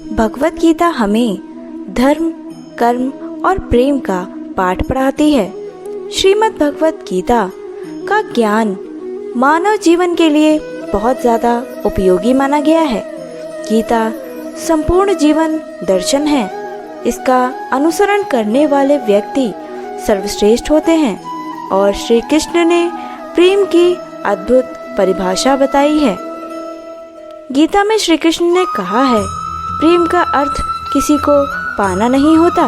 भगवत गीता हमें धर्म, कर्म और प्रेम का पाठ पढ़ाती है। श्रीमद् भगवत गीता का ज्ञान मानव जीवन के लिए बहुत ज़्यादा उपयोगी माना गया है। गीता संपूर्ण जीवन दर्शन है। इसका अनुसरण करने वाले व्यक्ति सर्वश्रेष्ठ होते हैं और श्री कृष्ण ने प्रेम की अद्भुत परिभाषा बताई है। गीता में श्री कृष्ण ने कहा है, प्रेम का अर्थ किसी को पाना नहीं होता,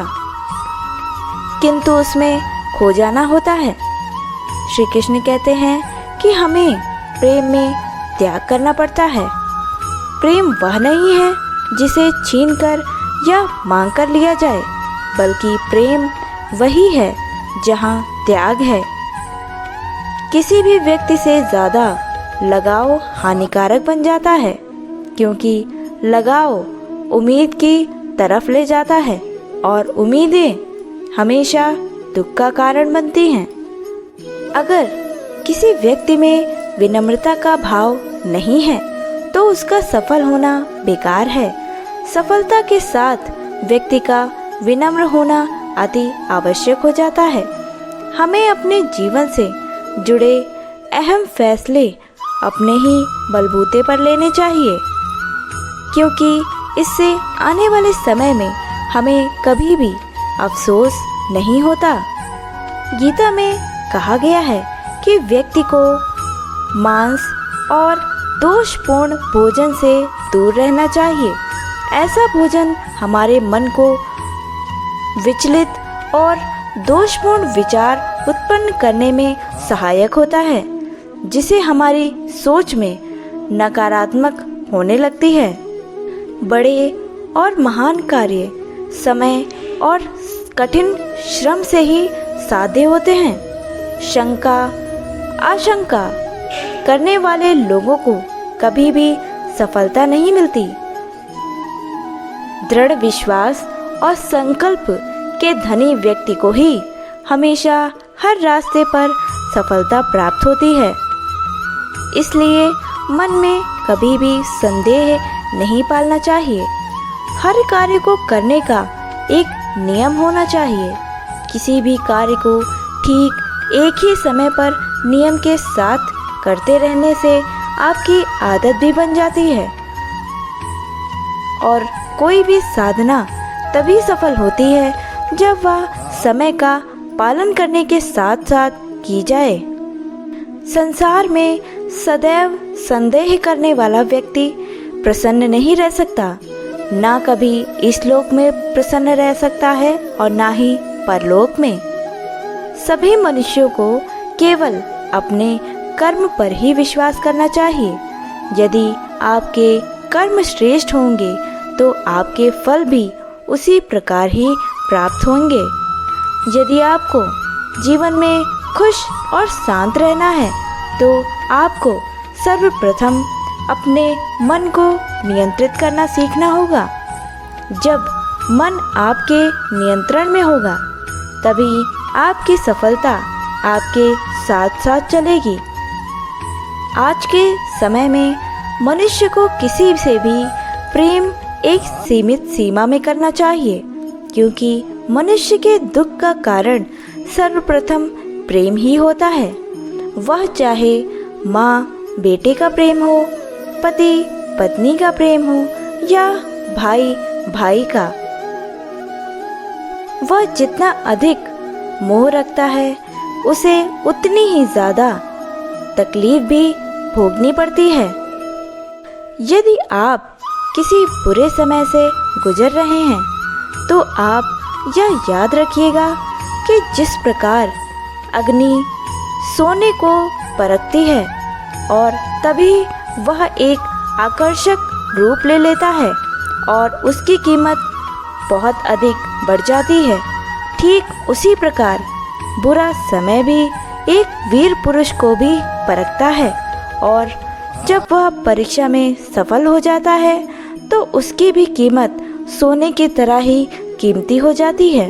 किंतु उसमें खो जाना होता है। श्री कृष्ण कहते हैं कि हमें प्रेम में त्याग करना पड़ता है। प्रेम वह नहीं है जिसे छीनकर या मांग कर लिया जाए, बल्कि प्रेम वही है जहाँ त्याग है। किसी भी व्यक्ति से ज़्यादा लगाव हानिकारक बन जाता है, क्योंकि लगाव उम्मीद की तरफ ले जाता है और उम्मीदें हमेशा दुख का कारण बनती हैं। अगर किसी व्यक्ति में विनम्रता का भाव नहीं है तो उसका सफल होना बेकार है। सफलता के साथ व्यक्ति का विनम्र होना अति आवश्यक हो जाता है। हमें अपने जीवन से जुड़े अहम फैसले अपने ही बलबूते पर लेने चाहिए, क्योंकि इससे आने वाले समय में हमें कभी भी अफसोस नहीं होता। गीता में कहा गया है कि व्यक्ति को मांस और दोषपूर्ण भोजन से दूर रहना चाहिए। ऐसा भोजन हमारे मन को विचलित और दोषपूर्ण विचार उत्पन्न करने में सहायक होता है, जिसे हमारी सोच में नकारात्मक होने लगती है। बड़े और महान कार्य समय और कठिन श्रम से ही साध्य होते हैं। शंका, आशंका करने वाले लोगों को कभी भी सफलता नहीं मिलती। दृढ़ विश्वास और संकल्प के धनी व्यक्ति को ही हमेशा हर रास्ते पर सफलता प्राप्त होती है। इसलिए मन में कभी भी संदेह नहीं पालना चाहिए। हर कार्य को करने का एक नियम होना चाहिए। किसी भी कार्य को ठीक एक ही समय पर नियम के साथ करते रहने से आपकी आदत भी बन जाती है और कोई भी साधना तभी सफल होती है जब वह समय का पालन करने के साथ साथ की जाए। संसार में सदैव संदेह करने वाला व्यक्ति प्रसन्न नहीं रह सकता। ना कभी इस लोक में प्रसन्न रह सकता है और ना ही परलोक में। सभी मनुष्यों को केवल अपने कर्म पर ही विश्वास करना चाहिए। यदि आपके कर्म श्रेष्ठ होंगे तो आपके फल भी उसी प्रकार ही प्राप्त होंगे। यदि आपको जीवन में खुश और शांत रहना है तो आपको सर्वप्रथम अपने मन को नियंत्रित करना सीखना होगा। जब मन आपके नियंत्रण में होगा तभी आपकी सफलता आपके साथ साथ चलेगी। आज के समय में मनुष्य को किसी से भी प्रेम एक सीमित सीमा में करना चाहिए, क्योंकि मनुष्य के दुख का कारण सर्वप्रथम प्रेम ही होता है। वह चाहे माँ बेटे का प्रेम हो, पति पत्नी का प्रेम हो या भाई भाई का। वह जितना अधिक मोह रखता है उसे उतनी ही ज़्यादा तकलीफ भी भोगनी पड़ती है। यदि आप किसी बुरे समय से गुजर रहे हैं तो आप यह याद रखिएगा कि जिस प्रकार अग्नि सोने को परखती है और तभी वह एक आकर्षक रूप ले लेता है और उसकी कीमत बहुत अधिक बढ़ जाती है, ठीक उसी प्रकार बुरा समय भी एक वीर पुरुष को भी परखता है और जब वह परीक्षा में सफल हो जाता है तो उसकी भी कीमत सोने की तरह ही कीमती हो जाती है।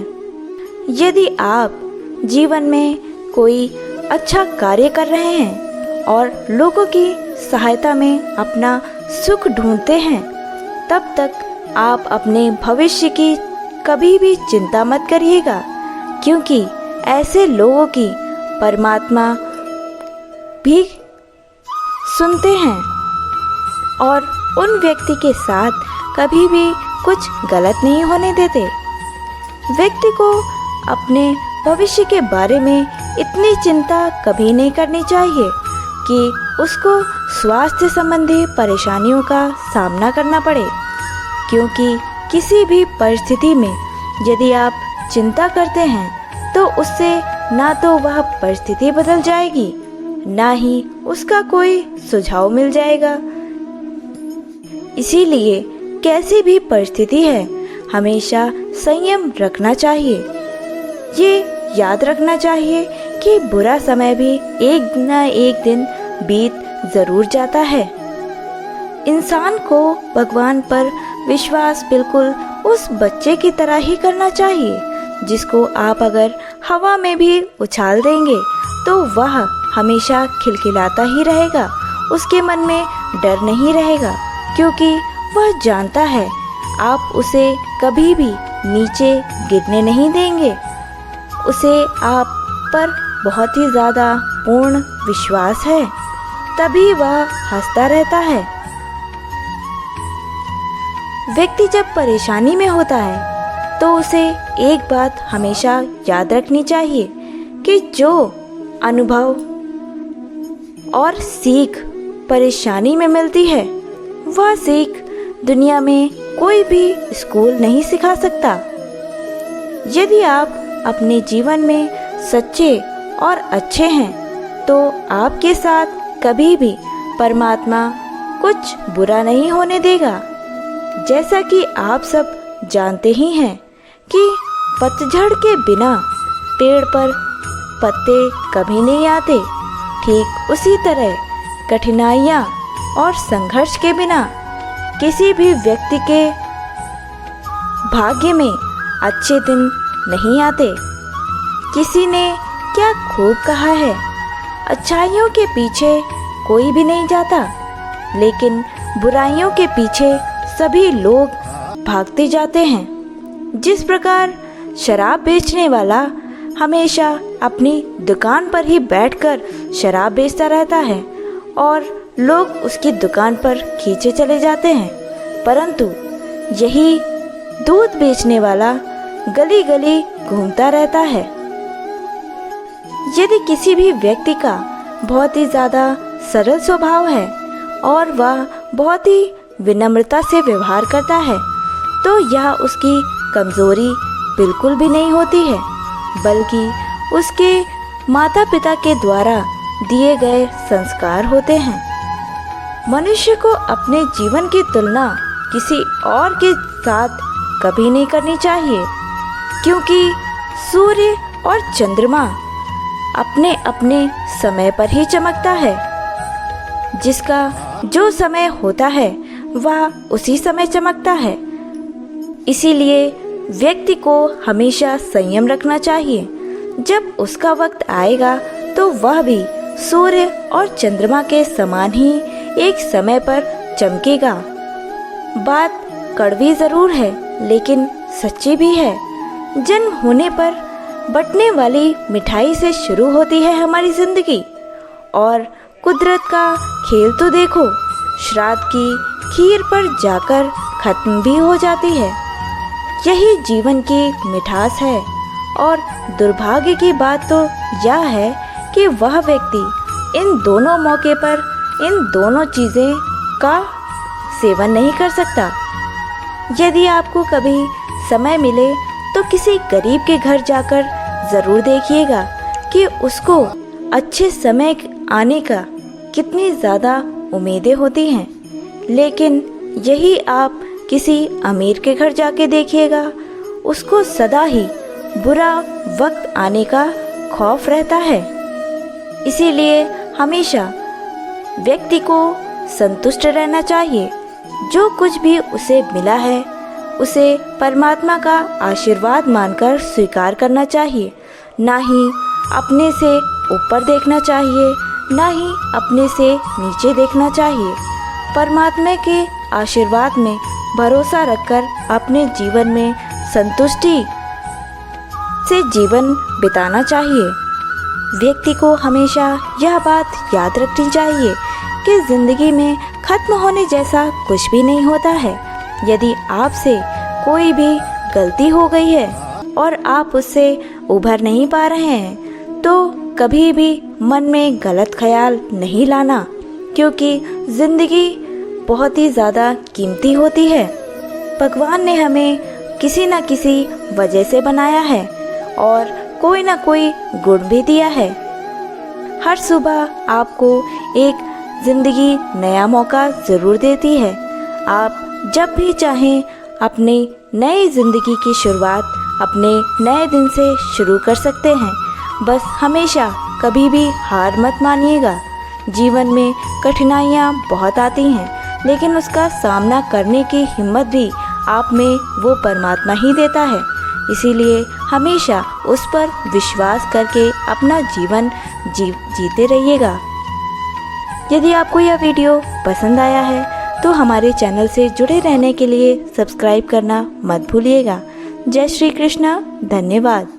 यदि आप जीवन में कोई अच्छा कार्य कर रहे हैं और लोगों की सहायता में अपना सुख ढूंढते हैं, तब तक आप अपने भविष्य की कभी भी चिंता मत करिएगा, क्योंकि ऐसे लोगों की परमात्मा भी सुनते हैं और उन व्यक्ति के साथ कभी भी कुछ गलत नहीं होने देते। व्यक्ति को अपने भविष्य के बारे में इतनी चिंता कभी नहीं करनी चाहिए कि उसको स्वास्थ्य संबंधी परेशानियों का सामना करना पड़े, क्योंकि किसी भी परिस्थिति में यदि आप चिंता करते हैं तो उससे ना तो वह परिस्थिति बदल जाएगी, ना ही उसका कोई सुझाव मिल जाएगा। इसीलिए कैसी भी परिस्थिति है, हमेशा संयम रखना चाहिए। ये याद रखना चाहिए कि बुरा समय भी एक ना एक दिन बीत जरूर जाता है। इंसान को भगवान पर विश्वास बिल्कुल उस बच्चे की तरह ही करना चाहिए, जिसको आप अगर हवा में भी उछाल देंगे तो वह हमेशा खिलखिलाता ही रहेगा। उसके मन में डर नहीं रहेगा, क्योंकि वह जानता है आप उसे कभी भी नीचे गिरने नहीं देंगे। उसे आप पर बहुत ही ज़्यादा पूर्ण विश्वास है, तभी वह हंसता रहता है। व्यक्ति जब परेशानी में होता है तो उसे एक बात हमेशा याद रखनी चाहिए कि जो अनुभव और सीख परेशानी में मिलती है, वह सीख दुनिया में कोई भी स्कूल नहीं सिखा सकता। यदि आप अपने जीवन में सच्चे और अच्छे हैं तो आपके साथ कभी भी परमात्मा कुछ बुरा नहीं होने देगा। जैसा कि आप सब जानते ही हैं कि पतझड़ के बिना पेड़ पर पत्ते कभी नहीं आते, ठीक उसी तरह कठिनाइयाँ और संघर्ष के बिना किसी भी व्यक्ति के भाग्य में अच्छे दिन नहीं आते। किसी ने क्या खूब कहा है, अच्छाइयों के पीछे कोई भी नहीं जाता, लेकिन बुराइयों के पीछे सभी लोग भागते जाते हैं। जिस प्रकार शराब बेचने वाला हमेशा अपनी दुकान पर ही बैठकर शराब बेचता रहता है और लोग उसकी दुकान पर खींचे चले जाते हैं, परंतु यही दूध बेचने वाला गली गली घूमता रहता है। यदि किसी भी व्यक्ति का बहुत ही ज़्यादा सरल स्वभाव है और वह बहुत ही विनम्रता से व्यवहार करता है, तो यह उसकी कमज़ोरी बिल्कुल भी नहीं होती है, बल्कि उसके माता पिता के द्वारा दिए गए संस्कार होते हैं। मनुष्य को अपने जीवन की तुलना किसी और के साथ कभी नहीं करनी चाहिए, क्योंकि सूर्य और चंद्रमा अपने अपने समय पर ही चमकता है। जिसका जो समय होता है वह उसी समय चमकता है। इसीलिए व्यक्ति को हमेशा संयम रखना चाहिए। जब उसका वक्त आएगा तो वह भी सूर्य और चंद्रमा के समान ही एक समय पर चमकेगा। बात कड़वी ज़रूर है, लेकिन सच्ची भी है। जन्म होने पर बंटने वाली मिठाई से शुरू होती है हमारी जिंदगी, और कुदरत का खेल तो देखो, श्राद्ध की खीर पर जाकर खत्म भी हो जाती है। यही जीवन की मिठास है। और दुर्भाग्य की बात तो यह है कि वह व्यक्ति इन दोनों मौके पर इन दोनों चीज़ें का सेवन नहीं कर सकता। यदि आपको कभी समय मिले तो किसी गरीब के घर जाकर ज़रूर देखिएगा कि उसको अच्छे समय आने का कितनी ज़्यादा उम्मीदें होती हैं, लेकिन यही आप किसी अमीर के घर जाके देखिएगा, उसको सदा ही बुरा वक्त आने का खौफ रहता है। इसीलिए हमेशा व्यक्ति को संतुष्ट रहना चाहिए। जो कुछ भी उसे मिला है उसे परमात्मा का आशीर्वाद मानकर स्वीकार करना चाहिए। ना ही अपने से ऊपर देखना चाहिए, ना ही अपने से नीचे देखना चाहिए। परमात्मा के आशीर्वाद में भरोसा रखकर अपने जीवन में संतुष्टि से जीवन बिताना चाहिए। व्यक्ति को हमेशा यह बात याद रखनी चाहिए कि ज़िंदगी में ख़त्म होने जैसा कुछ भी नहीं होता है। यदि आपसे कोई भी गलती हो गई है और आप उससे उभर नहीं पा रहे हैं तो कभी भी मन में गलत ख्याल नहीं लाना, क्योंकि ज़िंदगी बहुत ही ज़्यादा कीमती होती है। भगवान ने हमें किसी न किसी वजह से बनाया है और कोई ना कोई गुण भी दिया है। हर सुबह आपको एक ज़िंदगी नया मौका ज़रूर देती है। आप जब भी चाहें अपनी नई ज़िंदगी की शुरुआत अपने नए दिन से शुरू कर सकते हैं। बस हमेशा कभी भी हार मत मानिएगा। जीवन में कठिनाइयाँ बहुत आती हैं, लेकिन उसका सामना करने की हिम्मत भी आप में वो परमात्मा ही देता है। इसीलिए हमेशा उस पर विश्वास करके अपना जीवन जीते रहिएगा। यदि आपको यह वीडियो पसंद आया है तो हमारे चैनल से जुड़े रहने के लिए सब्सक्राइब करना मत भूलिएगा। जय श्री कृष्ण। धन्यवाद।